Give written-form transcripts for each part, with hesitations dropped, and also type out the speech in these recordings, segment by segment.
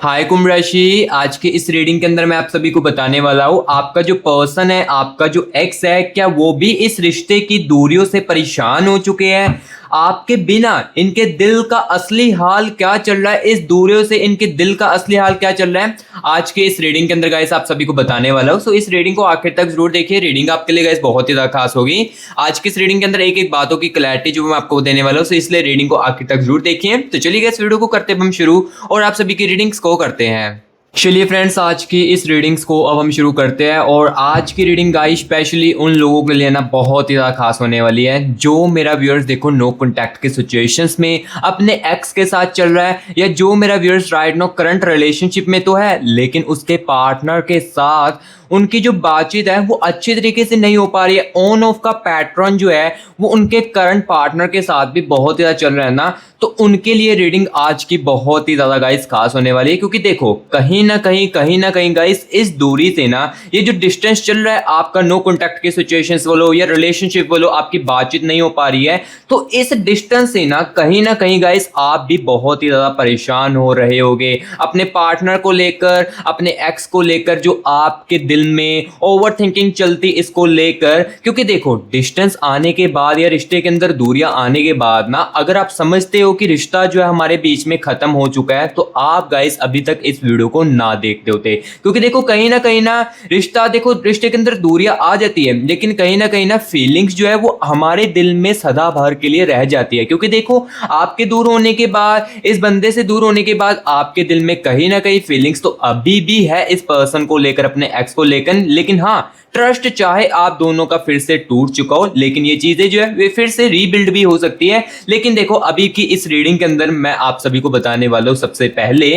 हाय कुंभ राशि। आज के इस रीडिंग के अंदर मैं आप सभी को बताने वाला हूँ आपका जो पर्सन है, आपका जो एक्स है, क्या वो भी इस रिश्ते की दूरियों से परेशान हो चुके हैं। आपके बिना इनके दिल का असली हाल क्या चल रहा है, इस दूरियों से इनके दिल का असली हाल क्या चल रहा है, आज के इस रीडिंग के अंदर गाइस आप सभी को बताने वाला हूँ। सो इस रीडिंग को आखिर तक जरूर देखिए, रीडिंग आपके लिए गाइस बहुत ही ज्यादा खास होगी। आज की इस रीडिंग के अंदर एक एक बातों की क्लैरिटी जो मैं आपको देने वाला हूँ, सो इसलिए रीडिंग को आखिर तक जरूर देखिए। तो चलिए गाइस वीडियो को करते हैं हम शुरू और आप सभी की रीडिंग्स को करते हैं। चलिए फ्रेंड्स, आज की इस रीडिंग्स को अब हम शुरू करते हैं। और आज की रीडिंग गाइस स्पेशली उन लोगों के लिए ना बहुत ही ज़्यादा खास होने वाली है जो मेरा व्यूअर्स देखो नो कॉन्टैक्ट के सिचुएशंस में अपने एक्स के साथ चल रहा है, या जो मेरा viewers right now current relationship में तो है लेकिन उसके पार्टनर के साथ उनकी जो बातचीत है वो अच्छी तरीके से नहीं हो पा रही है। ऑन ऑफ का पैटर्न जो है वो उनके करंट पार्टनर के साथ भी बहुत ही ज़्यादा चल रहा है ना, तो उनके लिए रीडिंग आज की बहुत ही ज़्यादा गाइस खास होने वाली है। क्योंकि देखो कहीं ना कहीं गाइस इस दूरी से ना, ये जो डिस्टेंस चल रहा है आपका नो कॉन्टैक्ट के सिचुएशंस बोलो या रिलेशनशिप बोलो, आपकी बातचीत नहीं हो पा रही है, तो इस डिस्टेंस से ना कहीं गाइस आप भी बहुत ही ज़्यादा परेशान हो रहे होगे अपने पार्टनर को लेकर, अपने एक्स को लेकर, जो आपके दिल में ओवर थिंकिंग चलती इसको लेकर। क्योंकि देखो डिस्टेंस आने के बाद या रिश्ते के अंदर दूरियां आने के बाद ना, अगर आप समझते हो कि रिश्ता जो है हमारे बीच में खत्म हो चुका है, तो आप गाइस अभी तक इस वीडियो को ना देखते होते। क्योंकि देखो कहीं ना रिश्ता, देखो रिश्ते के अंदर दूरियां आ जाती है लेकिन कहीं ना फीलिंग्स जो है वो हमारे दिल में सदा भर के लिए रह जाती है। क्योंकि देखो आपके दूर होने के बाद, इस बंदे से दूर होने के बाद आपके दिल में कहीं ना कहीं फीलिंग्स तो अभी भी है इस पर्सन को लेकर, अपने एक्स को लेकिन हाँ, ट्रस्ट चाहे आप दोनों का फिर से टूट चुका हो लेकिन ये चीजें जो है वे फिर से रीबिल्ड भी हो सकती है। लेकिन देखो अभी की इस रीडिंग के अंदर मैं आप सभी को बताने वाला हूं सबसे पहले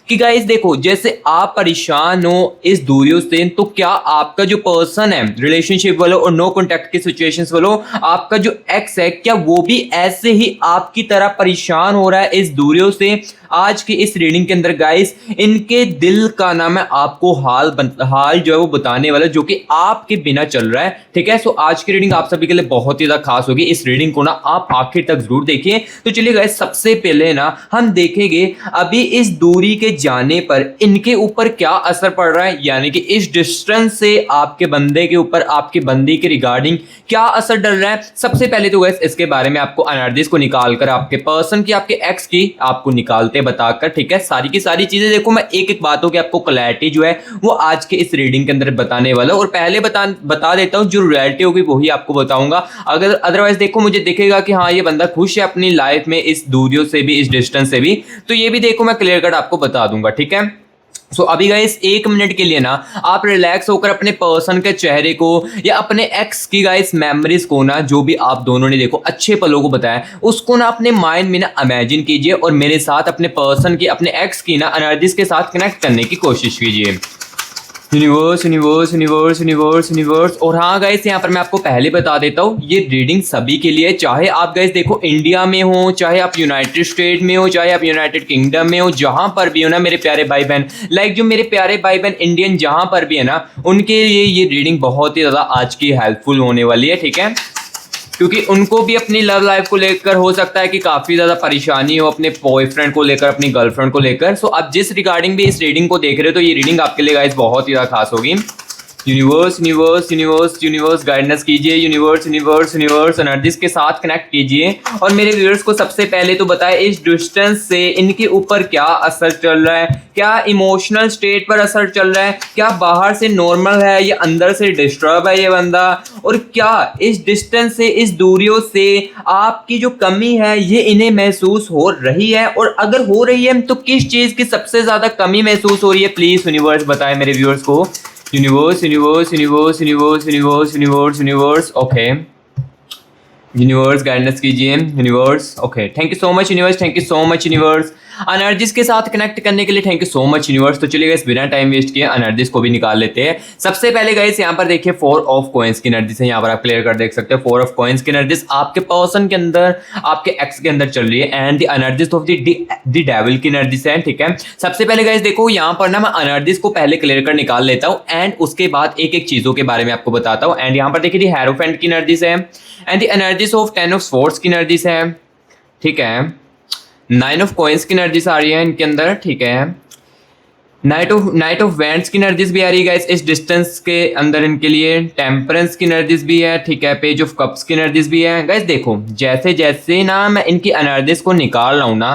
कि गाइस देखो जैसे आप परेशान हो इस दूरियों से, तो क्या आपका जो पर्सन है रिलेशनशिप वालों और नो कॉन्टैक्ट की सिचुएशंस वालों, आपका जो एक्स है, क्या वो भी ऐसे ही आपकी तरह परेशान हो रहा है इस दूरियों से। आज की इस रीडिंग के अंदर गाइस इनके दिल का ना मैं आपको हाल जो है वो बताने वाला जो कि आपके बिना चल रहा है। ठीक है, सो आज की रीडिंग आप सभी के लिए बहुत ही ज्यादा खास होगी। इस रीडिंग को ना आप आखिर तक जरूर देखिए। तो चलिए गाइस सबसे पहले ना हम देखेंगे अभी इस दूरी के जाने पर इनके ऊपर क्या असर पड़ रहा है, यानी कि इस डिस्टेंस से आपके बंदे के ऊपर, आपके बंदी के रिगार्डिंग क्या असर डल रहा है। सबसे पहले तो गाइस इसके बारे में आपको एनर्जीज को निकालकर, आपके पर्सन की, आपके एक्स की आपको निकालते बताकर, ठीक है, सारी की सारी चीजें देखो मैं एक एक बातों की आपको क्लैरिटी जो है वो आज के इस रीडिंग के अंदर बताने वाला हूं। और पहले बता देता हूं जो रियलिटी होगी वही आपको बताऊंगा। अगर अदरवाइज देखो मुझे दिखेगा कि हाँ ये बंदा खुश है अपनी लाइफ में इस दूरियों से भी, इस डिस्टेंस से भी, तो ये भी देखो मैं क्लियर कट आपको बता दूंगा। ठीक है, सो अभी गाइस एक मिनट के लिए ना आप रिलैक्स होकर अपने पर्सन के चेहरे को या अपने एक्स की गाइस मेमोरीज को ना, जो भी आप दोनों ने देखो अच्छे पलों को बताया, उसको ना अपने माइंड में ना इमेजिन कीजिए और मेरे साथ अपने पर्सन की, अपने एक्स की ना एनर्जीज के साथ कनेक्ट करने की कोशिश कीजिए। Universe universe universe universe universe. और हाँ गाइस यहाँ पर मैं आपको पहले बता देता हूँ ये रीडिंग सभी के लिए, चाहे आप गाइस देखो इंडिया में हो, चाहे आप यूनाइटेड स्टेट में हो, चाहे आप यूनाइटेड किंगडम में हो, जहां पर भी हो ना मेरे प्यारे भाई बहन, लाइक जो मेरे प्यारे भाई बहन इंडियन जहां पर भी है ना, उनके लिए ये रीडिंग बहुत ही ज्यादा आज की हेल्पफुल होने वाली है। ठीक है, क्योंकि उनको भी अपनी लव लाइफ को लेकर हो सकता है कि काफी ज्यादा परेशानी हो, अपने बॉयफ्रेंड को लेकर, अपनी गर्लफ्रेंड को लेकर। सो आप जिस रिगार्डिंग भी इस रीडिंग को देख रहे हो तो ये रीडिंग आपके लिए गाइस बहुत ही ज्यादा खास होगी। Universe universe universe universe guidance कीजिए, यूनिवर्स यूनिवर्स यूनिवर्स एनर्जीज के साथ कनेक्ट कीजिए और मेरे व्यूअर्स को सबसे पहले तो बताएं इस डिस्टेंस से इनके ऊपर क्या असर चल रहा है, क्या इमोशनल स्टेट पर असर चल रहा है, क्या बाहर से नॉर्मल है या अंदर से डिस्टर्ब है ये बंदा, और क्या इस डिस्टेंस से, इस दूरियों से आपकी जो कमी है ये इन्हें महसूस हो रही है, और अगर हो रही है तो किस चीज की सबसे ज्यादा कमी महसूस हो रही है। प्लीज यूनिवर्स बताएं मेरे व्यूअर्स को। Universe universe universe universe universe universe universe okay, universe guidance कीजिए universe. Okay, thank you so much universe, thank you so much universe. Energies के साथ कनेक्ट करने के लिए thank you so much universe. तो चलिए गाइस बिना टाइम वेस्ट किए एनर्जीज को भी निकाल लेते हैं। सबसे पहले गाइस यहाँ पर देखिए 4 ऑफ कॉइंस की एनर्जीज है, यहाँ पर आप क्लियर कर देख सकते हो 4 ऑफ कॉइंस की एनर्जीज आपके पर्सन के अंदर, आपके एक्स के अंदर चल रही है, and the energies of the devil की एनर्जीज है। ठीक है, सबसे पहले गाइस देखो यहाँ पर ना मैं एनर्जीज को पहले क्लियर कर निकाल लेता हूँ एंड उसके बाद एक एक चीजों के बारे में आपको बताता हूँ। एंड यहाँ पर देखिए दी हेरोफेंट की एनर्जीज है and the energies of 10 of swords की एनर्जीज है। ठीक है, 9 ऑफ कॉइंस की एनर्जीज आ रही है इनके अंदर। ठीक है, नाइट ऑफ वेंट्स की एनर्जीज भी आ रही है गाइस इस डिस्टेंस के अंदर इनके लिए। टेम्परेंस की एनर्जीज भी है, ठीक है। पेज ऑफ कप्स की एनर्जीज भी है। गाइस देखो जैसे जैसे ना मैं इनकी एनर्जीज को निकाल रहा हूँ ना,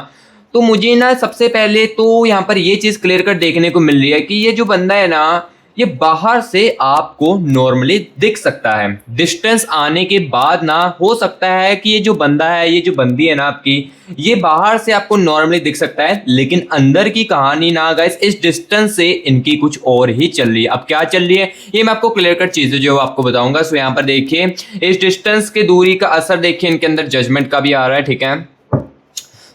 तो मुझे ना सबसे पहले तो यहाँ पर ये चीज क्लियर कट देखने को मिल रही है कि ये जो बंदा है ना, ये बाहर से आपको नॉर्मली दिख सकता है। डिस्टेंस आने के बाद ना हो सकता है कि ये जो बंदा है, ये जो बंदी है ना आपकी, ये बाहर से आपको नॉर्मली दिख सकता है, लेकिन अंदर की कहानी ना गाइस इस डिस्टेंस से इनकी कुछ और ही चल रही है। अब क्या चल रही है ये मैं आपको क्लियर कट चीजें जो आपको बताऊंगा। सो यहाँ पर देखिए इस डिस्टेंस के दूरी का असर देखिए इनके अंदर जजमेंट का भी आ रहा है, ठीक है।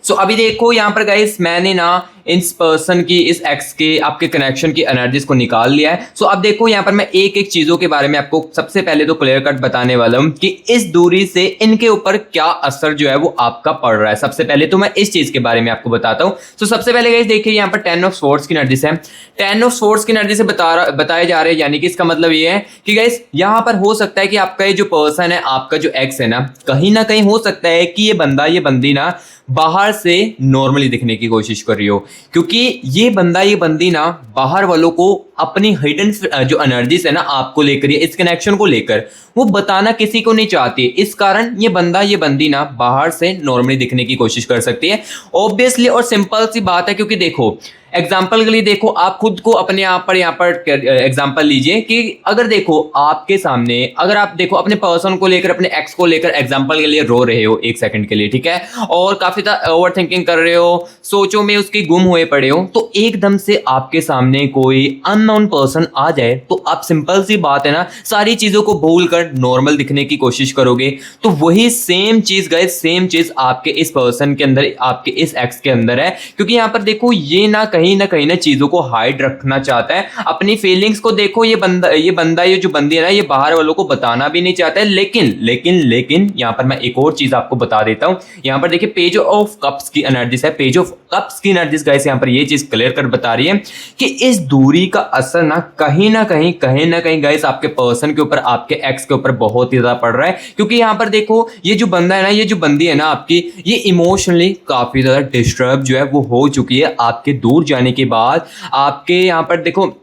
सो अभी देखो यहाँ पर गाइस मैंने ना इस पर्सन की, इस एक्स के आपके कनेक्शन की एनर्जीज को निकाल लिया है। सो अब देखो यहाँ पर मैं एक एक चीजों के बारे में आपको सबसे पहले तो क्लियर कट बताने वाला हूँ कि इस दूरी से इनके ऊपर क्या असर जो है वो आपका पड़ रहा है। सबसे पहले तो मैं इस चीज के बारे में आपको बताता हूँ। सो सबसे पहले गाइस देखिए यहाँ पर 10 ऑफ स्वॉर्ड्स की एनर्जी है। 10 ऑफ स्वॉर्ड्स की एनर्जी से बताए जा रहे हैं, यानी कि इसका मतलब ये है कि गाइस यहाँ पर हो सकता है कि आपका ये जो पर्सन है, आपका जो एक्स है ना कहीं हो सकता है कि ये बंदा, ये बंदी ना बाहर से नॉर्मली दिखने की कोशिश कर रही हो, क्योंकि ये बंदा, ये बंदी ना बाहर वालों को अपनी हिडन जो एनर्जीज है ना आपको लेकर, इस कनेक्शन को लेकर वो बताना किसी को नहीं चाहती। इस कारण ये बंदा, ये बंदी ना बाहर से नॉर्मली दिखने की कोशिश कर सकती है। ऑब्वियसली और सिंपल सी बात है, क्योंकि देखो एग्जाम्पल के लिए देखो आप खुद को अपने आप पर यहाँ पर एग्जाम्पल लीजिए कि अगर देखो आपके सामने, अगर आप देखो अपने पर्सन को लेकर, अपने एक्स को लेकर एग्जाम्पल के लिए रो रहे हो एक सेकंड के लिए, ठीक है, और काफी ओवर थिंकिंग कर रहे हो, सोचों में उसकी गुम हुए पड़े हो, तो एकदम से आपके सामने कोई अननोन पर्सन आ जाए तो आप सिंपल सी बात है ना सारी चीजों को भूल कर नॉर्मल दिखने की कोशिश करोगे। तो वही सेम चीज गाइस, सेम चीज आपके इस पर्सन के अंदर, आपके इस एक्स के अंदर है, क्योंकि यहाँ पर देखो ये ना कहीं ना चीजों को हाइड रखना चाहता है, अपनी फीलिंग्स को देखो। ये बंदा ये जो बंदी है ना, ये बाहर वालों को बताना भी नहीं चाहता है। लेकिन यहाँ पर मैं एक और चीज आपको बता देता हूँ। यहाँ पर देखिए पेज ऑफ कप्स की एनर्जीज है। पेज ऑफ कप्स की एनर्जीज गाइस यहाँ पर ये चीज क्लियर कर बता रही है कि इस दूरी का असर ना कहीं ना कहीं गाइस आपके पर्सन के ऊपर, आपके एक्स के ऊपर बहुत ही ज्यादा पड़ रहा है। क्योंकि यहाँ पर देखो ये जो बंदा है ना, ये जो बंदी है ना आपकी, ये इमोशनली काफी ज्यादा डिस्टर्ब जो है वो हो चुकी है आपके दूर जाने के बाद। आपके यहाँ पर देखो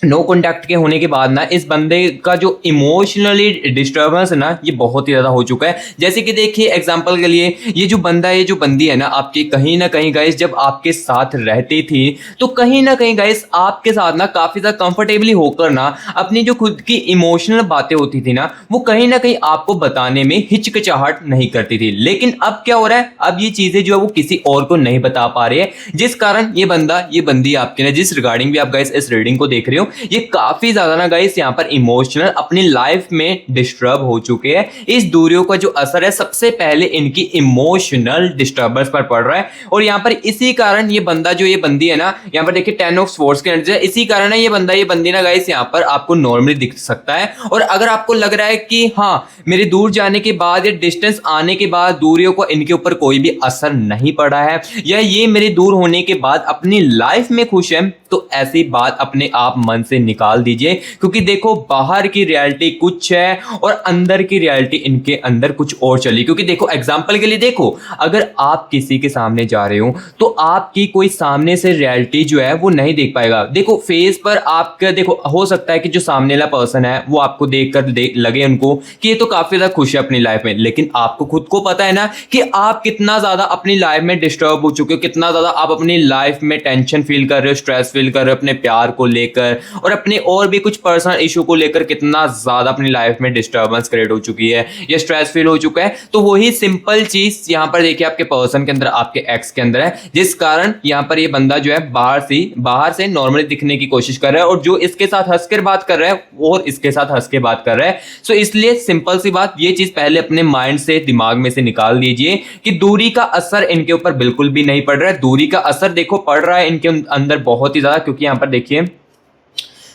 नो कॉन्टैक्ट के होने के बाद ना इस बंदे का जो इमोशनली डिस्टर्बेंस है ना ये बहुत ही ज्यादा हो चुका है। जैसे कि देखिए एग्जांपल के लिए ये जो बंदा है, ये जो बंदी है ना आपकी, कहीं ना कहीं गाइस जब आपके साथ रहती थी तो कहीं ना कहीं गाइस आपके साथ ना काफी ज्यादा कंफर्टेबली होकर ना अपनी जो खुद की इमोशनल बातें होती थी ना वो कहीं ना कहीं आपको बताने में हिचकिचाहट नहीं करती थी। लेकिन अब क्या हो रहा है, अब ये चीजें जो है वो किसी और को नहीं बता पा रही है, जिस कारण ये बंदा, ये बंदी आपके ना, जिस रिगार्डिंग भी आप गाइस इस रीडिंग को देख रहे हो, ये काफी ज्यादा ना गाइस यहाँ पर इमोशनल अपनी लाइफ में डिस्टर्ब हो चुके हैं। इस दूरियों का जो असर है सबसे पहले इनकी इमोशनल डिस्टर्बेंस पर पड़ रहा है। और यहाँ पर इसी कारण ये बंदा, जो ये बंदी है ना, यहाँ पर देखिए 10 ऑफ स्वॉर्ड्स की एनर्जी है, इसी कारण है ये बंदा, ये बंदी ना गाइस यहाँ पर आपको नॉर्मली दिख सकता है। और अगर आपको लग रहा है कि हाँ मेरे दूर जाने के बाद या डिस्टेंस आने के बाद दूरियों को इनके ऊपर कोई भी असर नहीं पड़ा है, या ये मेरे दूर होने के बाद अपनी लाइफ में खुश है, तो ऐसी बात अपने आप मन से निकाल दीजिए। क्योंकि देखो बाहर की रियलिटी कुछ है और अंदर की रियलिटी इनके अंदर कुछ और चली। क्योंकि देखो एग्जांपल के लिए देखो, अगर आप किसी के सामने जा रहे हो तो आपकी कोई सामने से रियलिटी जो है वो नहीं देख पाएगा। देखो फेस पर आपका, देखो हो सकता है कि जो सामने वाला पर्सन है वो आपको देखकर लगे उनको कि ये तो काफी ज्यादा खुश है अपनी लाइफ में, लेकिन आपको खुद को पता है ना कि आप कितना ज्यादा अपनी लाइफ में डिस्टर्ब हो चुके हो, कितना ज्यादा आप अपनी लाइफ में टेंशन फील कर रहे हो, स्ट्रेस फील कर रहे हो अपने प्यार को लेकर, और अपने और भी कुछ पर्सनल इशू को लेकर कितना ज्यादा अपनी लाइफ में डिस्टर्बेंस क्रिएट हो चुकी है, या स्ट्रेस फील हो चुका है। तो वही सिंपल चीज यहाँ पर देखिए आपके पर्सन के अंदर, आपके एक्स के अंदर है, जिस कारण यहाँ पर ये बंदा जो है बाहर से नॉर्मली दिखने की कोशिश कर रहा है, और जो इसके साथ हंस कर बात कर रहा है और इसके साथ हंस के बात कर रहा है। सो इसलिए सिंपल सी बात, ये चीज पहले अपने माइंड से, दिमाग में से निकाल दीजिए कि दूरी का असर इनके ऊपर बिल्कुल भी नहीं पड़ रहा है। दूरी का असर देखो पड़ रहा है इनके अंदर बहुत ही ज्यादा, क्योंकि यहाँ पर देखिए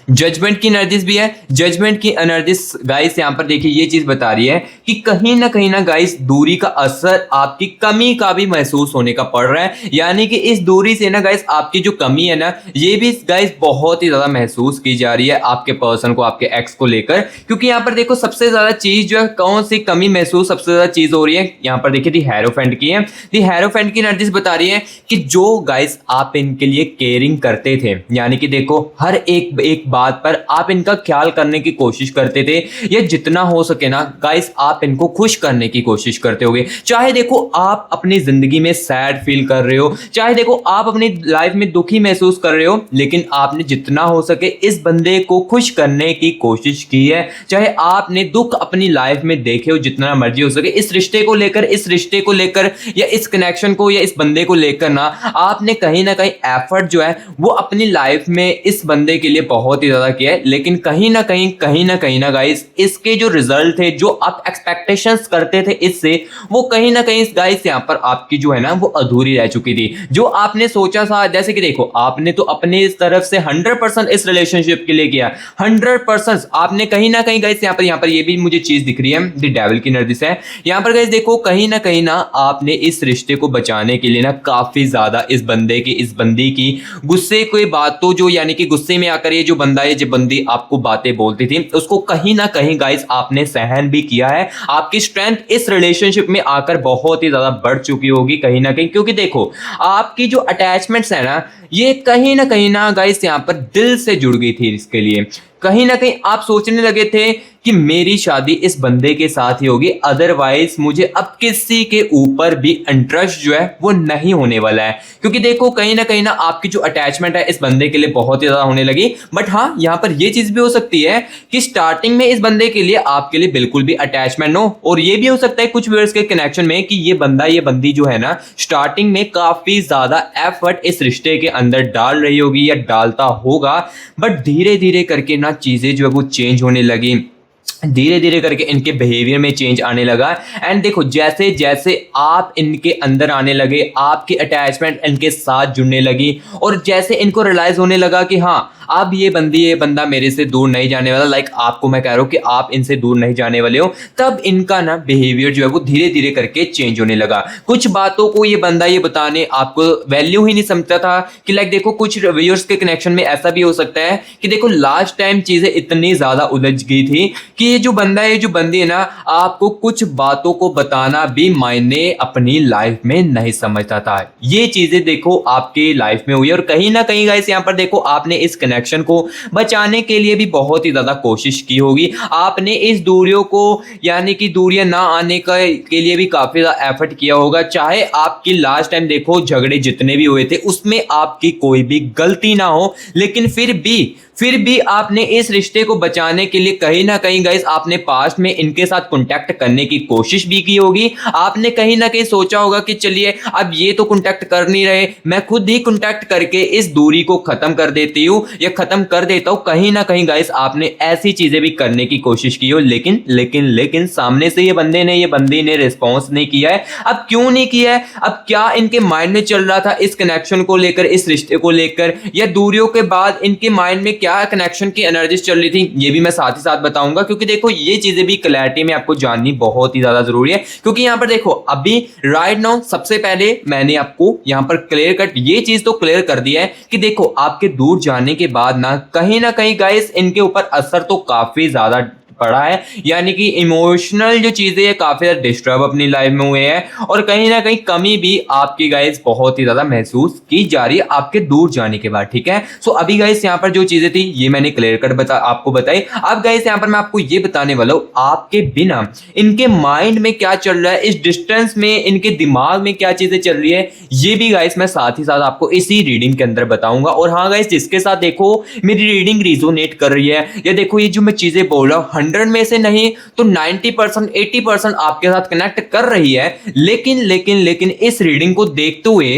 जजमेंट की एनर्जीज भी है। जजमेंट की एनर्जीज गाइस यहाँ पर देखिए ये चीज बता रही है कि कहीं ना गाइस दूरी का असर आपकी कमी का भी महसूस होने का पड़ रहा है, यानी कि इस दूरी से ना गाइस आपकी जो कमी है ना ये भी गाइस बहुत ही ज्यादा महसूस की जा रही है आपके पर्सन को, आपके एक्स को लेकर। क्योंकि यहाँ पर देखो सबसे ज्यादा चीज जो है कौन सी कमी महसूस सबसे ज्यादा चीज हो रही है, यहाँ पर देखिए दी हेरोफेंट की है। दी हेरोफेंट की एनर्जीज बता रही है कि जो गाइस आप इनके लिए केयरिंग करते थे, यानी कि देखो हर एक बात पर आप इनका ख्याल करने की कोशिश करते थे, या जितना हो सके ना गाइस आप इनको खुश करने की कोशिश करते होगे। चाहे देखो आप अपनी जिंदगी में सैड फील कर रहे हो, चाहे देखो आप अपनी लाइफ में दुखी महसूस कर रहे हो, लेकिन आपने जितना हो सके इस बंदे को खुश करने की कोशिश की है। चाहे आपने दुख अपनी लाइफ में देखे हो जितना मर्जी हो सके, इस रिश्ते को लेकर या इस कनेक्शन को या इस बंदे को लेकर ना आपने कहीं ना कहीं एफर्ट जो है वो अपनी लाइफ में इस बंदे के लिए बहुत ही ज्यादा किया है। लेकिन कहीं ना कहीं ना गाइस इसके जो रिजल्ट थे, जो आप एक्सपेक्टेशंस करते थे इससे, वो कहीं ना कहीं गाइस यहाँ पर आपकी जो है ना वो अधूरी रह चुकी थी। जो आपने सोचा था, जैसे कि देखो आपने तो अपने इस तरफ से 100% इस रिलेशनशिप के लिए किया, 100% आपने कहीं ना कहीं गाइस यहाँ पर ये भी मुझे चीज दिख रही है द डेविल की एनर्जी से। यहाँ पर गाइस देखो कहीं ना आपने इस रिश्ते को बचाने के लिए ना काफी ज्यादा इस बंदी की गुस्से की बातों, जो यानी कि गुस्से में आकर ये जो बंदा है, जो बंदी आपको बातें बोलती थी, उसको कहीं ना कहीं गाइस आपने सहन भी किया है। आपकी स्ट्रेंथ इस रिलेशनशिप में आकर बहुत ही ज्यादा बढ़ चुकी होगी कहीं ना कहीं, क्योंकि देखो आपकी जो अटैचमेंट्स है ना ये कहीं ना गाइस यहाँ पर दिल से जुड़ गई थी। इसके लिए कहीं ना कहीं आप सोचने लगे थे कि मेरी शादी इस बंदे के साथ ही होगी, अदरवाइज मुझे अब किसी के ऊपर भी इंटरेस्ट जो है वो नहीं होने वाला है। क्योंकि देखो कहीं ना आपकी जो अटैचमेंट है इस बंदे के लिए बहुत ही ज्यादा होने लगी। बट हाँ यहाँ पर ये चीज भी हो सकती है कि स्टार्टिंग में इस बंदे के लिए आपके लिए बिल्कुल भी अटैचमेंट हो, और ये भी हो सकता है कुछ व्यूअर्स के कनेक्शन में कि ये बंदी जो है ना स्टार्टिंग में काफी ज्यादा एफर्ट इस रिश्ते के अंदर डाल रही होगी या डालता होगा, बट धीरे धीरे करके ना चीजें जो है वो चेंज होने लगी, धीरे धीरे करके इनके बिहेवियर में चेंज आने लगा। एंड देखो जैसे जैसे आप इनके अंदर आने लगे, आपकी अटैचमेंट इनके साथ जुड़ने लगी, और जैसे इनको रियलाइज होने लगा कि हाँ अब ये बंदा मेरे से दूर नहीं जाने वाला, लाइक आपको मैं कह रहा हूं कि आप इनसे दूर नहीं जाने वाले हो, तब इनका ना बिहेवियर जो है वो धीरे धीरे करके चेंज होने लगा। कुछ बातों को ये बंदा ये बताने आपको वैल्यू ही नहीं समझता था कि लाइक देखो कुछ व्यूअर्स के कनेक्शन में ऐसा भी हो सकता है कि देखो लास्ट टाइम चीजें इतनी ज्यादा उलझ गई थी कि ये जो बंदा है, जो बंदी है ना, आपको कुछ बातों को बताना भी मायने अपनी लाइफ में नहीं समझता था। ये चीजें देखो आपके लाइफ में हुई, और कहीं ना कहीं गाइस यहाँ पर देखो आपने इस कनेक्शन को बचाने के लिए भी बहुत ही ज्यादा कोशिश की होगी। आपने इस दूरियों को, यानी कि दूरियां ना आने के लिए भी काफी ज्यादा एफर्ट किया होगा। चाहे आपकी लास्ट टाइम देखो झगड़े जितने भी हुए थे उसमें आपकी कोई भी गलती ना हो, लेकिन फिर भी आपने इस रिश्ते को बचाने के लिए कहीं ना कहीं गाइस आपने पास्ट में इनके साथ कांटेक्ट करने की कोशिश भी की होगी। आपने कहीं ना कहीं सोचा होगा कि चलिए अब ये तो कांटेक्ट कर नहीं रहे, मैं खुद ही कांटेक्ट करके इस दूरी को खत्म कर देती हूँ या खत्म कर देता हूँ। कहीं ना कहीं गाइस आपने ऐसी चीजें भी करने की कोशिश की हो, लेकिन सामने से ये बंदी ने रिस्पॉन्स नहीं किया है। अब क्यों नहीं किया है? अब क्या इनके माइंड में चल रहा था इस कनेक्शन को लेकर, इस रिश्ते को लेकर, या दूरियों के बाद इनके माइंड में क्या कनेक्शन की एनर्जीज चल रही थी, ये भी मैं साथ ही साथ बताऊंगा। क्योंकि देखो ये चीजें भी क्लैरिटी में आपको जाननी बहुत ही ज्यादा जरूरी है। क्योंकि यहां पर देखो अभी राइट नाउ सबसे पहले मैंने आपको यहां पर क्लियर कट ये चीज तो क्लियर कर दिया है कि देखो आपके दूर जाने के बाद ना कहीं गाइस इनके ऊपर असर तो काफी ज्यादा पड़ा है, यानी कि इमोशनल जो चीजें है काफी ज्यादा डिस्टर्ब अपनी लाइफ में हुए हैं, और कहीं ना कहीं कमी भी आपकी गाइस बहुत ही ज्यादा महसूस की जा रही है आपके दूर जाने के बाद। ठीक है, सो अभी गाइस यहाँ पर जो चीजें थी ये मैंने क्लियर कट आपको बताई। अब गाइस यहाँ पर मैं आपको ये बताने वाला हूँ आपके बिना इनके माइंड में क्या चल रहा है, इस डिस्टेंस में इनके दिमाग में क्या चीजें चल रही है, ये भी गाइस मैं साथ ही साथ आपको इसी रीडिंग के अंदर बताऊंगा। और हाँ गाइस जिसके साथ देखो मेरी रीडिंग रिजोनेट कर रही है, या देखो ये जो मैं चीजें बोल रहा हूँ 100 में से नहीं तो 90% 80% आपके साथ कनेक्ट कर रही है, लेकिन इस रीडिंग को देखते हुए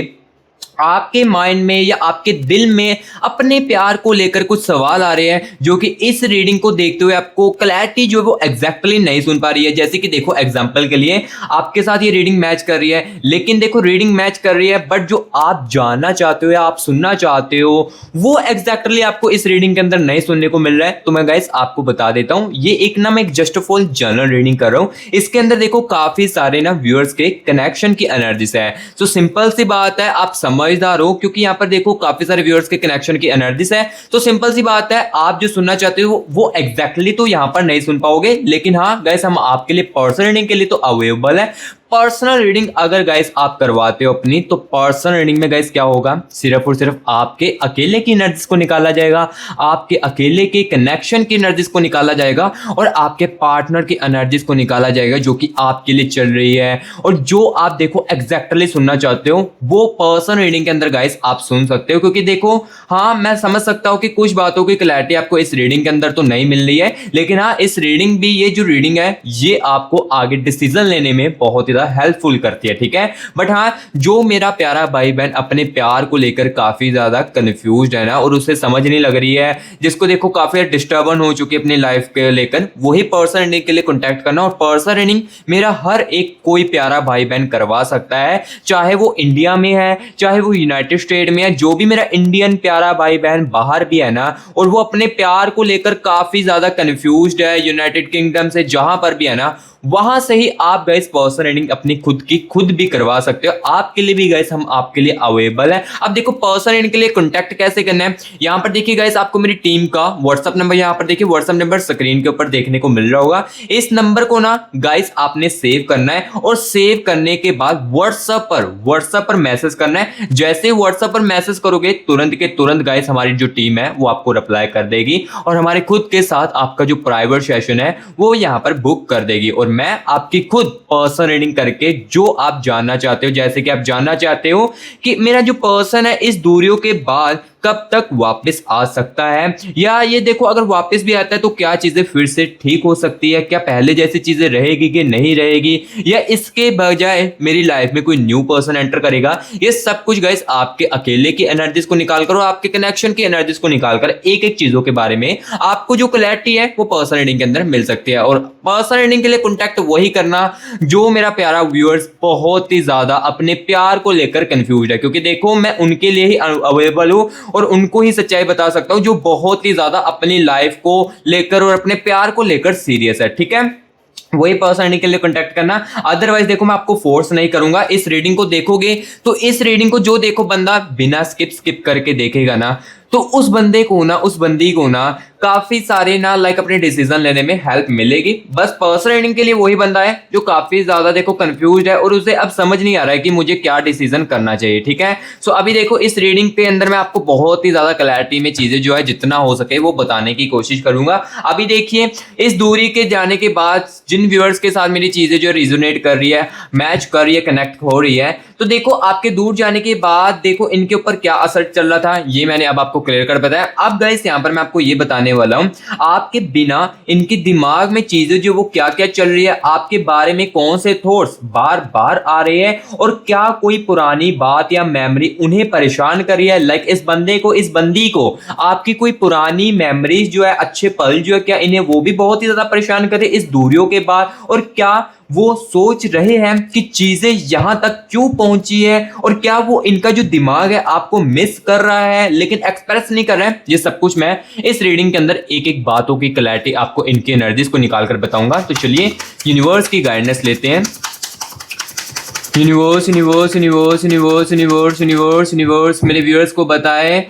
आपके माइंड में या आपके दिल में अपने प्यार को लेकर कुछ सवाल आ रहे हैं जो कि इस रीडिंग को देखते हुए आपको क्लैरिटी जो है वो एग्जैक्टली नहीं सुन पा रही है। जैसे कि देखो एग्जांपल के लिए आपके साथ ये रीडिंग मैच कर रही है, लेकिन देखो रीडिंग मैच कर रही है बट जो आप जानना चाहते हो या आप सुनना चाहते हो वो एग्जैक्टली आपको इस रीडिंग के अंदर नहीं सुनने को मिल रहा है। तो मैं गाइस आपको बता देता हूं, ये एक ना मैं एक just of all general reading कर रहा हूं। इसके अंदर देखो काफी सारे ना व्यूअर्स के कनेक्शन की एनर्जीज है। तो सिंपल सी बात है, आप समझदार हो क्योंकि यहाँ पर देखो काफी सारे व्यूअर्स के कनेक्शन की एनर्जीज है। तो सिंपल सी बात है, आप जो सुनना चाहते हो वो एग्जैक्टली तो यहाँ पर नहीं सुन पाओगे, लेकिन हाँ गाइस हम आपके लिए पर्सनल रीडिंग के लिए तो अवेलेबल है। पर्सनल रीडिंग अगर गाइस आप करवाते हो अपनी, तो पर्सनल रीडिंग में गाइस क्या होगा, सिर्फ और सिर्फ आपके अकेले की एनर्जीज को निकाला जाएगा, आपके अकेले के कनेक्शन की एनर्जीज को निकाला जाएगा और आपके पार्टनर की एनर्जीज को निकाला जाएगा जो कि आपके लिए चल रही है। और जो आप देखो एग्जैक्टली सुनना चाहते हो वो पर्सनल रीडिंग के अंदर गाइस आप सुन सकते हो। क्योंकि देखो हाँ मैं समझ सकता हूं कि कुछ बातों की क्लैरिटी आपको इस रीडिंग के अंदर तो नहीं मिल रही है, लेकिन हाँ इस रीडिंग भी, ये जो रीडिंग है ये आपको आगे डिसीजन लेने में बहुत ही हेल्पफुल करती है, ठीक है। बट हाँ जो मेरा प्यारा भाई बहन अपने प्यार को लेकर काफी ज्यादा कंफ्यूज्ड है ना और उसे समझ नहीं लग रही है, जिसको देखो काफी डिस्टर्बन हो चुकी है अपनी लाइफ के लेकर, वही पर्सनल रीडिंग के लिए कॉन्टैक्ट करना। और पर्सनल रीडिंग मेरा हर एक कोई प्यारा भाई बहन करवा सकता है, चाहे वो इंडिया में है चाहे वो यूनाइटेड स्टेट में है। जो भी मेरा इंडियन प्यारा भाई बहन बाहर भी है ना और वो अपने प्यार को लेकर काफी ज्यादा कंफ्यूज्ड है, यूनाइटेड किंगडम से जहां पर भी है ना, वहां से ही आप गाइस पर्सनल रीडिंग अपनी खुद की खुद भी करवा सकते हो। आपके लिए भी गाइस हम आपके लिए अवेलेबल है। अब देखो पर्सनल रीडिंग के लिए कांटेक्ट कैसे करना है, यहां पर देखिए गाइस आपको मेरी टीम का व्हाट्सएप नंबर, यहां पर देखिए व्हाट्सएप नंबर स्क्रीन के ऊपर देखने को मिल रहा होगा। इस नंबर को ना गाइस आपने सेव करना है और सेव करने के बाद व्हाट्सएप पर मैसेज करना है। जैसे व्हाट्सएप पर मैसेज करोगे तुरंत के तुरंत गाइस हमारी जो टीम है वो आपको रिप्लाई कर देगी और हमारे खुद के साथ आपका जो प्राइवेट सेशन है वो यहां पर बुक कर देगी और मैं आपकी खुद पर्सनल रीडिंग करके जो आप जानना चाहते हो, जैसे कि आप जानना चाहते हो कि मेरा जो पर्सन है इस दूरियों के बाद कब तक वापस आ सकता है, या ये देखो अगर वापस भी आता है तो क्या चीजें फिर से ठीक हो सकती है, क्या पहले जैसी चीजें रहेगी कि नहीं रहेगी, या इसके बजाय मेरी लाइफ में कोई न्यू पर्सन एंटर करेगा। ये सब कुछ गाइस आपके अकेले की एनर्जीज को निकालकर और आपके कनेक्शन की एनर्जीज को निकालकर एक एक चीजों के बारे में आपको जो क्लैरिटी है वो पर्सनल रीडिंग के अंदर मिल सकती है। और पर्सनल रीडिंग के लिए कॉन्टैक्ट वही करना जो मेरा प्यारा व्यूअर्स बहुत ही ज्यादा अपने प्यार को लेकर कंफ्यूज है, क्योंकि देखो मैं उनके लिए ही अवेलेबल हूं और उनको ही सच्चाई बता सकता हूं जो बहुत ही ज्यादा अपनी लाइफ को लेकर और अपने प्यार को लेकर सीरियस है, ठीक है। वही पर्सन के लिए कांटेक्ट करना। अदरवाइज देखो मैं आपको फोर्स नहीं करूंगा। इस रीडिंग को देखोगे तो इस रीडिंग को जो देखो बंदा बिना स्किप करके देखेगा ना, तो उस बंदे को ना, उस बंदी को ना काफी सारे ना लाइक अपने डिसीजन लेने में हेल्प मिलेगी। बस पर्सनल रीडिंग के लिए वही बंदा है जो काफी ज्यादा देखो कंफ्यूज्ड है और उसे अब समझ नहीं आ रहा है कि मुझे क्या डिसीजन करना चाहिए, ठीक है। सो अभी देखो इस रीडिंग के अंदर मैं आपको बहुत ही ज्यादा क्लैरिटी में चीजें जो है जितना हो सके वो बताने की कोशिश करूंगा। अभी देखिए इस दूरी के जाने के बाद जिन व्यूअर्स के साथ मेरी चीजें जो रिजोनेट कर रही है, मैच कर रही है, कनेक्ट हो रही है, तो देखो आपके दूर जाने के बाद देखो इनके ऊपर क्या असर चल रहा था ये मैंने अब आपको क्लियर कर बताया। अब गाइस यहाँ पर मैं आपको ये बताने वाला हूँ आपके बिना इनके दिमाग में चीजें जो वो क्या क्या चल रही है, आपके बारे में कौन से थॉट्स बार बार आ रहे हैं और क्या कोई पुरानी बात या मेमोरी उन्हें परेशान कर रही है। लाइक इस बंदे को, इस बंदी को आपकी कोई पुरानी मेमोरीज जो है, अच्छे पल जो है, क्या इन्हें वो भी बहुत ही ज्यादा परेशान कर रहे इस दूरियों के बाद, और क्या वो सोच रहे हैं कि चीजें यहां तक क्यों पहुंची है, और क्या वो इनका जो दिमाग है आपको मिस कर रहा है लेकिन एक्सप्रेस नहीं कर रहा है। ये सब कुछ मैं इस रीडिंग के अंदर एक एक बातों की क्लैरिटी आपको इनकी एनर्जीज को निकाल कर बताऊंगा। तो चलिए यूनिवर्स की गाइडेंस लेते हैं। Universe universe universe universe universe universe universe मेरे व्यूअर्स को बताए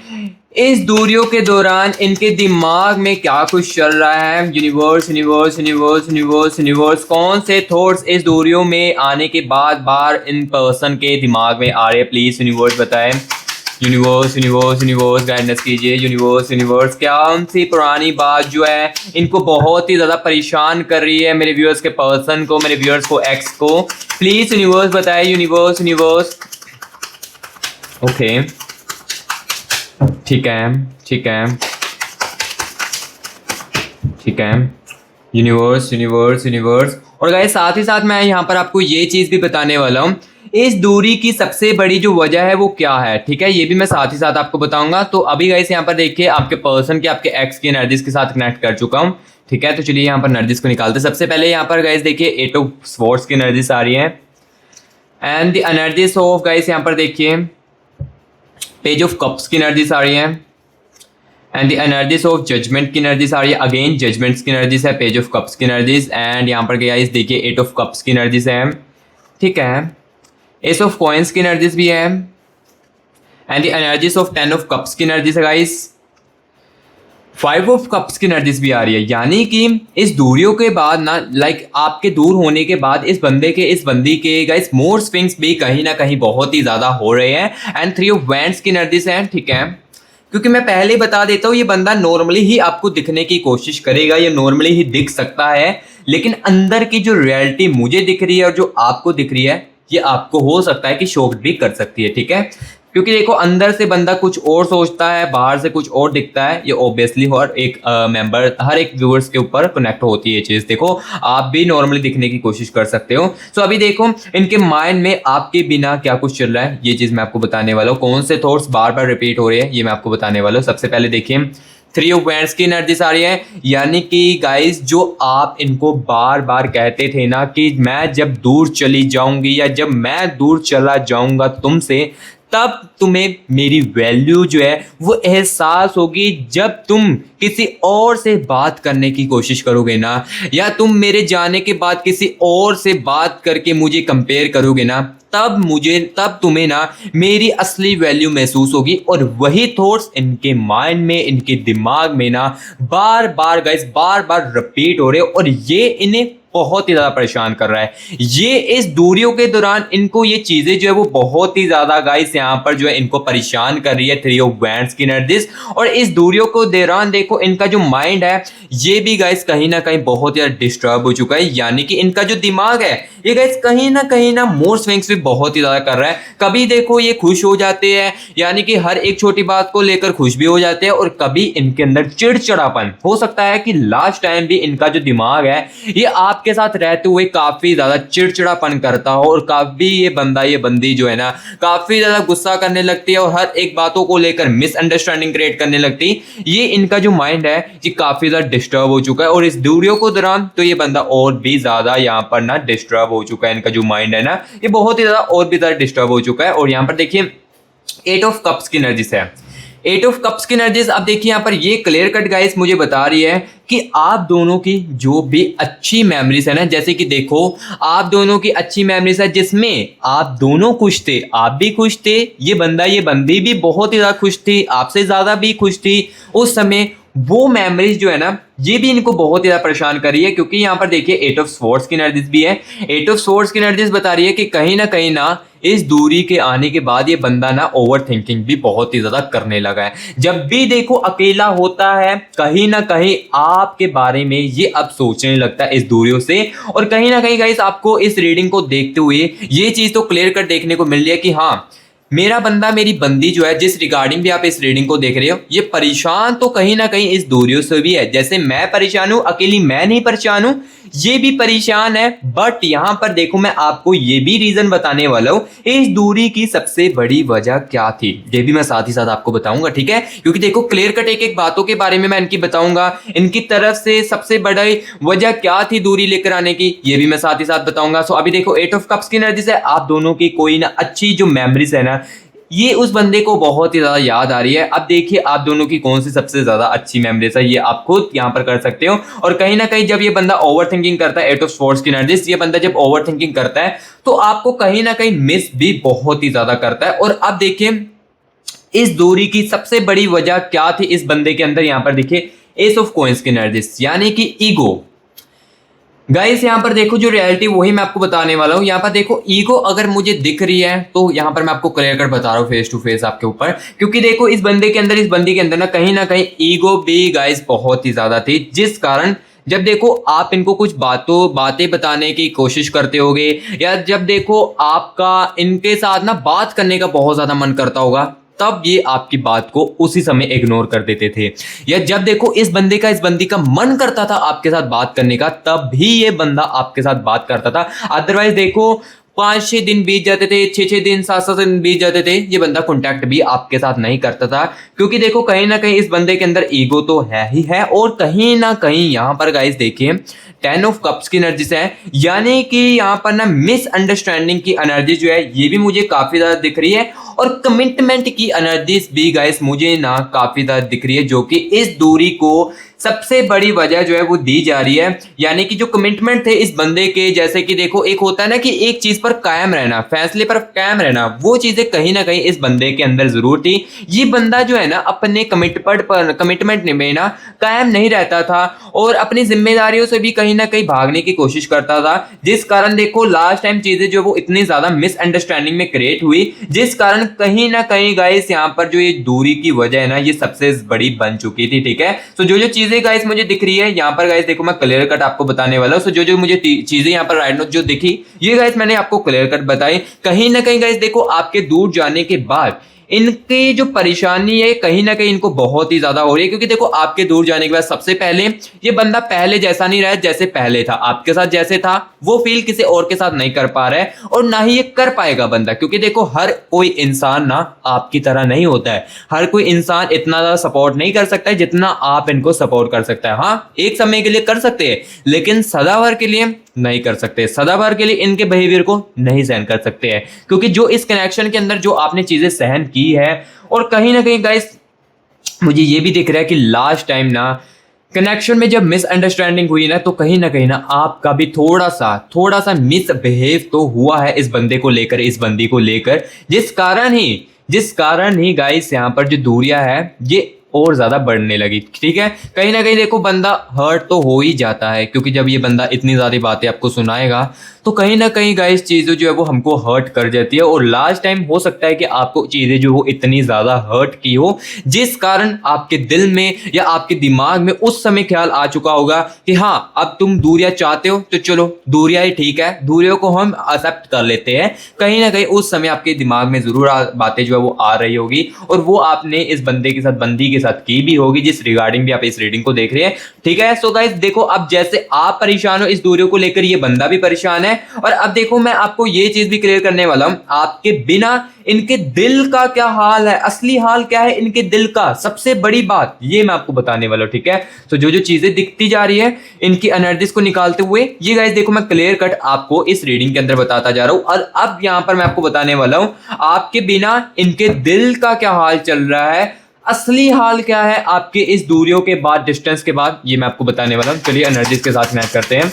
इस दूरियों के दौरान इनके दिमाग में क्या कुछ चल रहा है। Universe universe universe universe universe कौन से थॉट्स इस दूरियों में आने के बाद बार इन पर्सन के दिमाग में आ रहे हैं, प्लीज यूनिवर्स बताएं। यूनिवर्स यूनिवर्स यूनिवर्स गाइडेंस कीजिए। यूनिवर्स यूनिवर्स कौन सी पुरानी बात जो है इनको बहुत ही ज्यादा परेशान कर रही है मेरे व्यूअर्स के पर्सन को, मेरे व्यूअर्स को, एक्स को, प्लीज यूनिवर्स बताए। यूनिवर्स यूनिवर्स ओके ठीक है ठीक है ठीक है। यूनिवर्स यूनिवर्स यूनिवर्स और गाइस साथ ही साथ मैं यहाँ पर आपको ये चीज भी बताने वाला हूँ, इस दूरी की सबसे बड़ी जो वजह है वो क्या है, ठीक है, ये भी मैं साथ ही साथ आपको बताऊंगा। तो अभी गाइस यहाँ पर देखिए आपके पर्सन के, आपके एक्स की एनर्जीज के साथ कनेक्ट कर चुका हूँ, ठीक है। तो चलिए यहाँ पर एनर्जीज को निकालते हैं। सबसे पहले यहाँ पर गाइस देखिए 8 ऑफ स्वॉर्ड्स की एनर्जीज आ रही है, and the energies of guys यहाँ पर देखिए पेज ऑफ कप्स की एनर्जीज आ रही है, and the energies of judgement की एनर्जीज आ रही है। अगेन जजमेंट्स की एनर्जीज है, पेज ऑफ कप्स की एनर्जीज, एंड यहाँ पर गाइस देखिए 8 ऑफ कप्स की एनर्जीज है, ठीक है। एस ऑफ कॉइंस की एनर्जीज भी है, and the energies of 10 of cups की एनर्जीज है गाइस। 5 ऑफ कप्स की एनर्जीज भी आ रही है, यानी कि इस दूरियों के बाद ना, लाइक आपके दूर होने के बाद इस बंदे के, इस बंदी के गाइस मूड स्विंग्स भी कहीं ना कहीं बहुत ही ज्यादा हो रहे हैं। एंड 3 ऑफ वैंड्स की एनर्जीज है, ठीक है। क्योंकि मैं पहले बता देता हूँ ये बंदा नॉर्मली ही आपको दिखने की कोशिश करेगा, ये नॉर्मली ही दिख सकता है, लेकिन अंदर की जो रियलिटी मुझे दिख रही है और जो आपको दिख रही है ये आपको हो सकता है कि शॉक भी कर सकती है, ठीक है। क्योंकि देखो अंदर से बंदा कुछ और सोचता है, बाहर से कुछ और दिखता है, ये ऑब्वियसली हर एक मेंबर, हर एक व्यूअर्स के ऊपर कनेक्ट होती है ये चीज। देखो आप भी नॉर्मली दिखने की कोशिश कर सकते हो। सो अभी देखो इनके माइंड में आपके बिना क्या कुछ चल रहा है, ये चीज मैं आपको बताने वाला हूँ। कौन से थॉट्स बार बार रिपीट हो रहे हैं ये मैं आपको बताने वाला हूँ। सबसे पहले देखिए 3 ऑफ वैंड्स की एनर्जीज आ रही है, यानी कि गाइस जो आप इनको बार बार कहते थे ना कि मैं जब दूर चली जाऊंगी या जब मैं दूर चला जाऊंगा तुमसे, तब तुम्हें मेरी वैल्यू जो है वो एहसास होगी जब तुम किसी और से बात करने की कोशिश करोगे ना, या तुम मेरे जाने के बाद किसी और से बात करके मुझे कंपेयर करोगे ना, तब तुम्हें ना मेरी असली वैल्यू महसूस होगी। और वही थॉट्स इनके माइंड में, इनके दिमाग में ना बार बार गाइस बार बार रिपीट हो रहे हैं, और ये इन्हें बहुत ही ज्यादा परेशान कर रहा है। ये इस दूरियों के दौरान इनको ये चीजें जो है वो बहुत ही ज्यादा गाइस यहाँ पर जो है इनको परेशान कर रही है, 3 ऑफ वैंड्स की एनर्जीज। और इस दूरियों को दौरान देखो इनका जो माइंड है ये भी गाइस कहीं ना कहीं बहुत ही डिस्टर्ब हो चुका है, यानी कि इनका जो दिमाग है ये गाइस कहीं ना मूड स्विंग्स भी बहुत ही ज्यादा कर रहा है। कभी देखो ये खुश हो जाते हैं, यानी कि हर एक छोटी बात को लेकर खुश भी हो जाते हैं, और कभी इनके अंदर चिड़चिड़ापन हो सकता है कि लास्ट टाइम भी इनका जो दिमाग है ये आपके साथ रहते हुए काफी ज्यादा चिड़चिड़ापन करता हो, और काफी ये बंदा, ये बंदी जो है ना काफी ज्यादा गुस्सा करने लगती है और हर एक बातों को लेकर मिसअंडरस्टैंडिंग क्रिएट करने लगती है। ये इनका जो माइंड है ये काफी ज्यादा डिस्टर्ब हो चुका है, और इस दूरियों को दौरान तो ये बंदा और भी ज्यादा यहाँ पर ना डिस्टर्ब हो चुका है। इनका जो माइंड है ना ये बहुत ही ज्यादा और भी ज्यादा डिस्टर्ब हो चुका है। और यहाँ पर देखिए 8 ऑफ कप्स की एनर्जीज है, 8 ऑफ कप्स की एनर्जीज। अब देखिए यहाँ पर ये क्लियर कट गाइस मुझे बता रही है कि आप दोनों की जो भी अच्छी मेमोरीज है ना, जैसे कि देखो आप दोनों की अच्छी मेमोरीज है जिसमें आप दोनों खुश थे, आप भी खुश थे, ये बंदा ये बंदी भी बहुत ही ज्यादा खुश थी, आपसे ज्यादा भी खुश थी उस समय। वो मेमोरीज जो है ना ये भी इनको बहुत ही ज्यादा परेशान कर रही है, क्योंकि यहाँ पर देखिए 8 ऑफ स्वॉर्ड्स की एनर्जीज भी है। 8 ऑफ स्वॉर्ड्स की एनर्जीज बता रही है कि कहीं ना इस दूरी के आने के बाद ये बंदा ना ओवर थिंकिंग भी बहुत ही ज्यादा करने लगा है। जब भी देखो अकेला होता है कहीं ना कहीं आपके बारे में ये अब सोचने लगता है इस दूरियों से। और कहीं ना कहीं गाइस आपको इस रीडिंग को देखते हुए ये चीज तो क्लियर कट देखने को मिल रही है कि हाँ मेरा बंदा, मेरी बंदी जो है, जिस रिगार्डिंग भी आप इस रीडिंग को देख रहे हो, ये परेशान तो कहीं ना कहीं इस दूरियों से भी है। जैसे मैं परेशान हूं, अकेली मैं नहीं परेशान हूं, ये भी परेशान है। बट यहां पर देखो मैं आपको ये भी रीजन बताने वाला हूं इस दूरी की सबसे बड़ी वजह क्या थी, ये भी मैं साथ ही साथ आपको बताऊंगा, ठीक है। क्योंकि देखो क्लियर कट एक एक बातों के बारे में मैं इनकी बताऊंगा, इनकी तरफ से सबसे बड़ी वजह क्या थी दूरी लेकर आने की, ये भी मैं साथ ही साथ बताऊंगा। सो अभी देखो 8 ऑफ कप्स की एनर्जी से आप दोनों की कोई ना अच्छी जो मेमोरीज है ना ये उस बंदे को बहुत ही ज्यादा याद आ रही है। अब देखिए आप दोनों की कौन सी सबसे ज्यादा अच्छी मेमोरीज है ये आप खुद यहाँ पर कर सकते हो। और कहीं ना कहीं जब ये बंदा ओवर थिंकिंग करता है, 8 ऑफ स्वॉर्ड्स की एनर्जीज, ये बंदा जब ओवर थिंकिंग करता है तो आपको कहीं ना कहीं मिस भी बहुत ही ज्यादा करता है। और अब देखिए इस दूरी की सबसे बड़ी वजह क्या थी इस बंदे के अंदर, यहाँ पर देखिए एस ऑफ कॉइंस की एनर्जीज, यानी कि ईगो। गाइस यहाँ पर देखो जो रियलिटी वही मैं आपको बताने वाला हूँ। यहाँ पर देखो ईगो अगर मुझे दिख रही है तो यहाँ पर मैं आपको क्लियर कट बता रहा हूँ फेस टू फेस आपके ऊपर, क्योंकि देखो इस बंदे के अंदर, इस बंदी के अंदर ना कहीं ईगो भी गाइस बहुत ही ज्यादा थी, जिस कारण जब देखो आप इनको कुछ बातें बताने की कोशिश करते होगे, या जब देखो आपका इनके साथ ना बात करने का बहुत ज्यादा मन करता होगा, तब ये आपकी बात को उसी समय इग्नोर कर देते थे। या जब देखो इस बंदी का मन करता था आपके साथ बात करने का, तब भी ये बंदा आपके साथ बात करता था। अदरवाइज देखो 5-6 दिन बीत जाते थे, 6-6 दिन 7-7 दिन बीत जाते थे, ये बंदा कॉन्टैक्ट भी आपके साथ नहीं करता था। क्योंकि देखो कहीं ना कहीं इस बंदे के अंदर ईगो तो है ही है, और कहीं ना कहीं यहाँ पर गाइस देखिए 10 ऑफ कप्स की एनर्जी से है, यानी कि यहाँ पर ना मिसअंडरस्टैंडिंग की एनर्जी जो है ये भी मुझे काफी ज्यादा दिख रही है, और कमिटमेंट की एनर्जीज भी गाइस मुझे ना काफी ज्यादा दिख रही है, जो कि इस दूरी को सबसे बड़ी वजह जो है वो दी जा रही है। यानी कि जो कमिटमेंट थे इस बंदे के, जैसे कि देखो एक होता है ना कि एक चीज पर कायम रहना, फैसले पर कायम रहना, वो चीजें कहीं ना कहीं इस बंदे के अंदर जरूर थी। ये बंदा जो है ना अपने कमिटमेंट में ना कायम नहीं रहता था, और अपनी जिम्मेदारियों से भी कहीं ना कहीं भागने की कोशिश करता था, जिस कारण देखो लास्ट टाइम चीजें जो वो इतनी ज्यादा मिसअंडरस्टैंडिंग में क्रिएट हुई, जिस कारण कहीं ना कहीं गाइस यहाँ पर जो ये दूरी की वजह है ना ये सबसे बड़ी बन चुकी थी। ठीक है, तो जो चीजें गाइस मुझे दिख रही है यहाँ पर गाइस देखो मैं क्लियर कट आपको बताने वाला हूँ। सो जो मुझे चीजें यहाँ पर राइट नो जो दिखी ये गाइस मैंने आपको क्लियर कट बताई। कहीं ना कहीं गाइस देखो आपके दूर जाने के बाद इनकी जो परेशानी है कहीं ना कहीं इनको बहुत ही ज्यादा हो रही है, क्योंकि देखो आपके दूर जाने के बाद सबसे पहले ये बंदा पहले जैसा नहीं रहा है जैसे पहले था, आपके साथ जैसे था वो फील किसी और के साथ नहीं कर पा रहा है, और ना ही ये कर पाएगा बंदा, क्योंकि देखो हर कोई इंसान ना आपकी तरह नहीं होता है, हर कोई इंसान इतना ज्यादा सपोर्ट नहीं कर सकता है जितना आप इनको सपोर्ट कर सकता है। हाँ एक समय के लिए कर सकते हैं, लेकिन सदाभर के लिए नहीं कर सकते, सदाभर के लिए इनके बिहेवियर को नहीं सहन कर सकते हैं, क्योंकि जो इस कनेक्शन के अंदर जो आपने चीजें सहन की है, और कहीं ना कहीं गाइस मुझे ये भी दिख रहा है कि लास्ट टाइम ना कनेक्शन में जब मिसअंडरस्टैंडिंग हुई ना, तो कहीं ना आपका भी थोड़ा सा मिसबिहेव तो हुआ है इस बंदे को लेकर, इस बंदी को लेकर, जिस कारण ही गाइस यहाँ पर जो दूरियां है ये और ज्यादा बढ़ने लगी। ठीक है, कहीं ना कहीं देखो बंदा हर्ट तो हो ही जाता है, क्योंकि जब ये बंदा इतनी ज्यादा बातें आपको सुनाएगा तो कहीं ना कहीं गाइस चीजें जो है वो हमको हर्ट कर जाती है, और लास्ट टाइम हो सकता है कि आपको चीजें जो वो इतनी ज्यादा हर्ट की हो, जिस कारण आपके दिल में या आपके दिमाग में उस समय ख्याल आ चुका होगा कि हाँ अब तुम दूरियां चाहते हो तो चलो दूरियां ही ठीक है, दूरियों को हम एक्सेप्ट कर लेते हैं। कहीं ना कहीं उस समय आपके दिमाग में जरूर बातें जो है वो आ रही होगी, और वो आपने इस बंदे के साथ बंदी के साथ की भी होगी, जिस रिगार्डिंग भी आप इस रीडिंग को देख रहे हैं। ठीक है, सो गाइस देखो अब जैसे आप परेशान हो इस दूरियों को लेकर, ये बंदा भी परेशान है, और अब देखो मैं आपको ये चीज भी क्लियर करने वाला हूं, आपके बिना इनके दिल का क्या हाल है, असली हाल क्या है इनके दिल का, सबसे बड़ी बात ये मैं आपको बताने वाला हूं। ठीक है, तो जो चीजें दिखती जा रही है इनकी एनर्जीज को निकालते हुए, ये गाइस देखो मैं क्लियर कट आपको इस रीडिंग के अंदर बताता जा रहा हूं, और अब यहां पर मैं आपको बताने वाला हूं आपके बिना इनके दिल का क्या हाल चल रहा है, असली हाल क्या है आपके इस दूरियों के बाद, डिस्टेंस के बाद, ये मैं आपको बताने वाला हूं। चलिए एनर्जीज के साथ कनेक्ट करते हैं।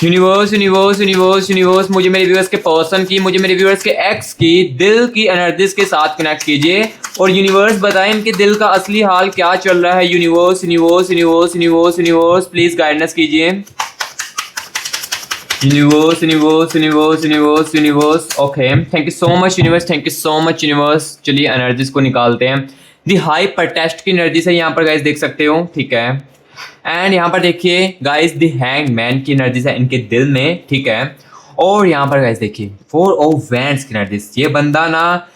यूनिवर्स यूनिवर्स यूनिवर्स यूनिवर्स मुझे मेरे व्यूअर्स के पर्सन की, मुझे मेरे व्यूअर्स के एक्स की दिल की एनर्जीज के साथ कनेक्ट कीजिए, और यूनिवर्स बताएं इनके दिल का असली हाल क्या चल रहा है। Universe universe universe universe universe please guidance कीजिए। Universe universe universe universe universe okay, thank you so much universe, thank you so much universe. चलिए एनर्जीज को निकालते हैं। दी हाई परटेस्ट की एनर्जी से यहाँ पर गाइस देख सकते हो। ठीक है, एंड यहाँ पर देखिए गाइस दी हैंग मैन की एनर्जी है इनके दिल में। ठीक है, और यहाँ पर गाइस देखिए 4 ऑफ वैंड्स की एनर्जी, ये बंदा ना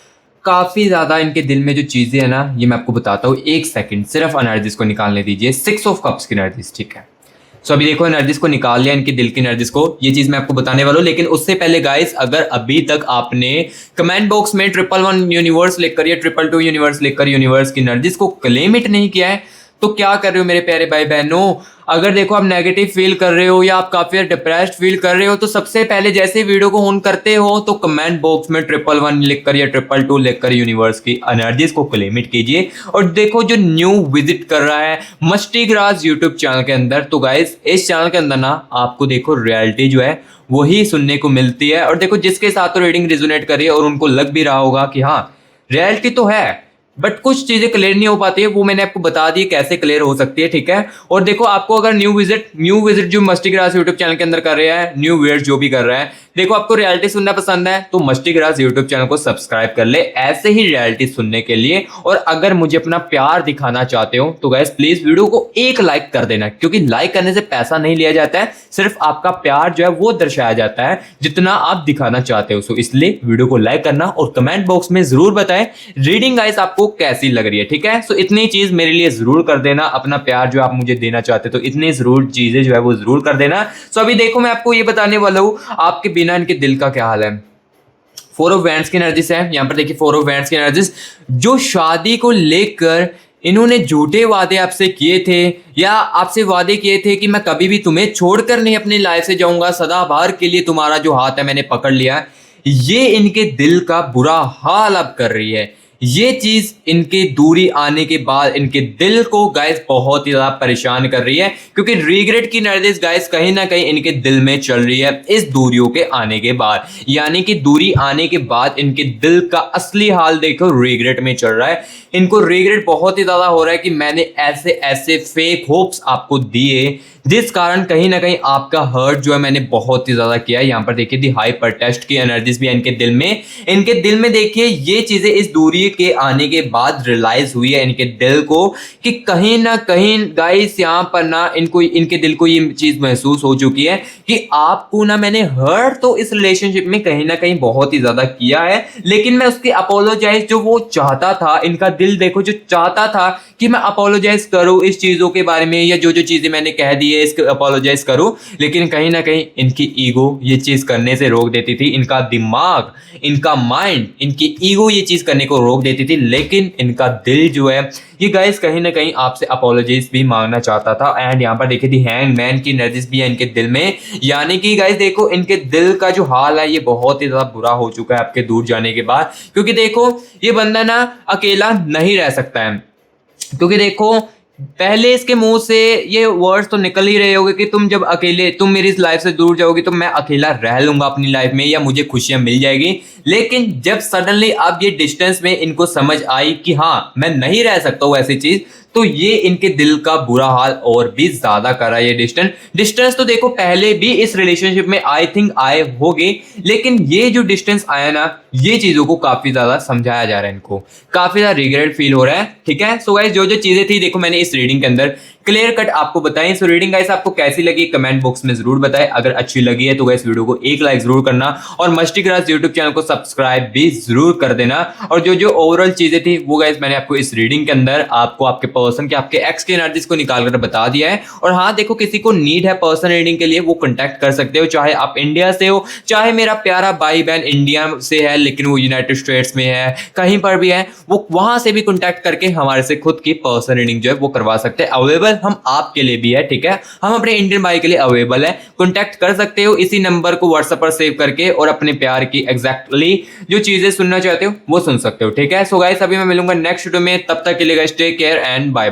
काफी ज्यादा इनके दिल में जो चीजें है ना ये मैं आपको बताता हूँ, एक सेकंड सिर्फ एनर्जीज को निकालने दीजिए। 6 ऑफ कप्स की एनर्जीज। ठीक है, सो अभी देखो एनर्जीज को निकाल लिया, इनके दिल की एनर्जीज को, ये चीज मैं आपको बताने वाला हूँ, लेकिन उससे पहले गाइस अगर अभी तक आपने कमेंट बॉक्स में 111 यूनिवर्स लिखकर या 222 यूनिवर्स लिखकर यूनिवर्स की एनर्जीज को क्लेम इट नहीं किया है, तो क्या कर रहे हो मेरे प्यारे भाई बहनों। अगर देखो आप नेगेटिव फील कर रहे हो या आप काफी डिप्रेस्ड फील कर रहे हो, तो सबसे पहले जैसे वीडियो को ऑन करते हो तो कमेंट बॉक्स में 111 लिखकर या 222 लिखकर यूनिवर्स की एनर्जीज को क्लेम इट कीजिए। और देखो जो न्यू विजिट कर रहा है मस्टी ग्रास यूट्यूब चैनल के अंदर, तो गाइस इस चैनल के अंदर ना आपको देखो रियलिटी जो है वही सुनने को मिलती है, और देखो जिसके साथ तो रीडिंग रिजोनेट करिए और उनको लग भी रहा होगा कि हाँ रियलिटी तो है, बट कुछ चीजें क्लियर नहीं हो पाती है, वो मैंने आपको बता दी कैसे क्लियर हो सकती है। ठीक है, और देखो आपको अगर न्यू विजिट जो मस्टी ग्रास यूट्यूब चैनल के अंदर कर रहे हैं, न्यू व्यूअर्स जो भी कर रहा है, देखो आपको रियलिटी सुनना पसंद है तो मस्टी ग्रास यूट्यूब चैनल को सब्सक्राइब कर ले ऐसे ही रियलिटी सुनने के लिए। और अगर मुझे अपना प्यार दिखाना चाहते हो तो गाइस प्लीज वीडियो को एक लाइक कर देना, क्योंकि लाइक करने से पैसा नहीं लिया जाता है, सिर्फ आपका प्यार जो है वो दर्शाया जाता है जितना आप दिखाना चाहते हो। सो इसलिए वीडियो को लाइक करना और कमेंट बॉक्स में जरूर बताएं रीडिंग गाइस आपको आपको कैसी लग रही है, ठीक है। सो इतनी चीज मेरे लिए जरूर कर देना, अपना प्यार जो आप मुझे देना चाहते तो इतनी जरूर चीजें जो है वो जरूर कर देना। सो अभी देखो मैं आपको ये बताने वाला हूँ आपके बिना इनके दिल का क्या हाल है। 4 ऑफ वैंड्स की एनर्जीज है यहाँ पर, देखिए 4 ऑफ वैंड्स की एनर्जीज, जो शादी को लेकर इन्होंने झूठे वादे आपसे किए थे या आपसे वादे किए थे कि मैं कभी भी तुम्हें छोड़कर नहीं अपनी लाइफ से जाऊंगा, सदाबहार के लिए तुम्हारा जो हाथ है मैंने पकड़ लिया, ये इनके दिल का बुरा हाल अब कर रही है। ये चीज इनके दूरी आने के बाद इनके दिल को गाइस बहुत ही ज्यादा परेशान कर रही है, क्योंकि रिग्रेट की एनर्जीज गाइस कहीं ना कहीं इनके दिल में चल रही है इस दूरियों के आने के बाद। यानी कि दूरी आने के बाद इनके दिल का असली हाल देखो रिग्रेट में चल रहा है। इनको रिग्रेट बहुत ही ज्यादा हो रहा है कि मैंने ऐसे ऐसे फेक होप्स आपको दिए, जिस कारण कहीं ना कहीं आपका हर्ट जो है मैंने बहुत ही ज्यादा किया है। यहाँ पर देखिए दी हाइपर टेस्ट की एनर्जीज भी है इनके दिल में। इनके दिल में देखिए ये चीजें इस दूरी के आने के बाद रियलाइज हुई है इनके दिल को कि कहीं ना कहीं गाइस यहाँ पर ना इनको इनके दिल को ये चीज महसूस हो चुकी है कि आपको ना मैंने हर्ट तो इस रिलेशनशिप में कहीं ना कहीं बहुत ही ज्यादा किया है, लेकिन मैं उसके अपोलोजाइज जो वो चाहता था, इनका दिल देखो जो चाहता था कि मैं अपोलोजाइज करूं इस चीजों के बारे में, या जो जो चीजें मैंने कह दी है इसको अपोलोजाइज करूं, लेकिन कहीं ना कहीं इनकी ईगो ये चीज करने से रोक देती थी। इनका दिमाग, इनका माइंड, इनकी ईगो ये चीज करने को रोक देती थी, लेकिन इनका दिल जो है ये गाइस कहीं ना कहीं आपसे अपोलोजाइज भी मांगना चाहता था। एंड यहाँ पर देखिए दी हैंगमैन की एनर्जीज भी है इनके दिल में। यानी कि गाइस देखो इनके दिल का जो हाल है ये बहुत ही ज्यादा बुरा हो चुका है आपके दूर जाने के बाद, क्योंकि देखो ये बंदा ना अकेला नहीं रह सकता है। क्योंकि देखो पहले इसके मुंह से ये वर्ड्स तो निकल ही रहे होंगे कि तुम जब अकेले तुम मेरी इस लाइफ से दूर जाओगे तो मैं अकेला रह लूंगा अपनी लाइफ में या मुझे खुशियां मिल जाएगी। लेकिन जब सडनली अब ये डिस्टेंस में इनको समझ आई कि हाँ मैं नहीं रह सकता हूँ ऐसी चीज, तो ये इनके दिल का बुरा हाल और भी ज्यादा कर रहा है। ये डिस्टेंस तो देखो पहले भी इस रिलेशनशिप में आई थिंक आए होंगे, लेकिन ये जो डिस्टेंस आया ना ये चीजों को काफी ज्यादा समझाया जा रहा है, इनको काफी ज्यादा रिग्रेट फील हो रहा है, ठीक है। सो गाइस जो जो चीजें थी देखो मैंने इस रीडिंग के अंदर क्लियर कट आपको बताएं। सो रीडिंग गाइस आपको कैसी लगी कमेंट बॉक्स में जरूर बताएं। अगर अच्छी लगी है तो गाइस वीडियो को एक लाइक जरूर करना और मस्टी क्लास यूट्यूब चैनल को सब्सक्राइब भी जरूर कर देना। और जो जो ओवरऑल चीजें थी वो गाइस मैंने आपको इस रीडिंग के अंदर आपको आपके पर्सन के आपके एक्स की एनर्जीज को निकाल कर बता दिया है। और हाँ देखो किसी को नीड है पर्सन रीडिंग के लिए वो कॉन्टैक्ट कर सकते हो, चाहे आप इंडिया से हो, चाहे मेरा प्यारा भाई बहन इंडिया से है लेकिन वो यूनाइटेड स्टेट्स में है, कहीं पर भी है, वो वहां से भी कॉन्टैक्ट करके हमारे से खुद की पर्सन रीडिंग जो है वो करवा सकते हैं। अवेलेबल हम आपके लिए भी है, ठीक है। हम अपने इंडियन भाई के लिए अवेलेबल है, कॉन्टैक्ट कर सकते हो इसी नंबर को व्हाट्सएप पर सेव करके और अपने प्यार की एग्जैक्टली जो चीजें सुनना चाहते हो वो सुन सकते हो, ठीक है। सो गाइस अभी मैं मिलूंगा नेक्स्ट वीडियो में, तब तक के लिए guys take care and bye bye.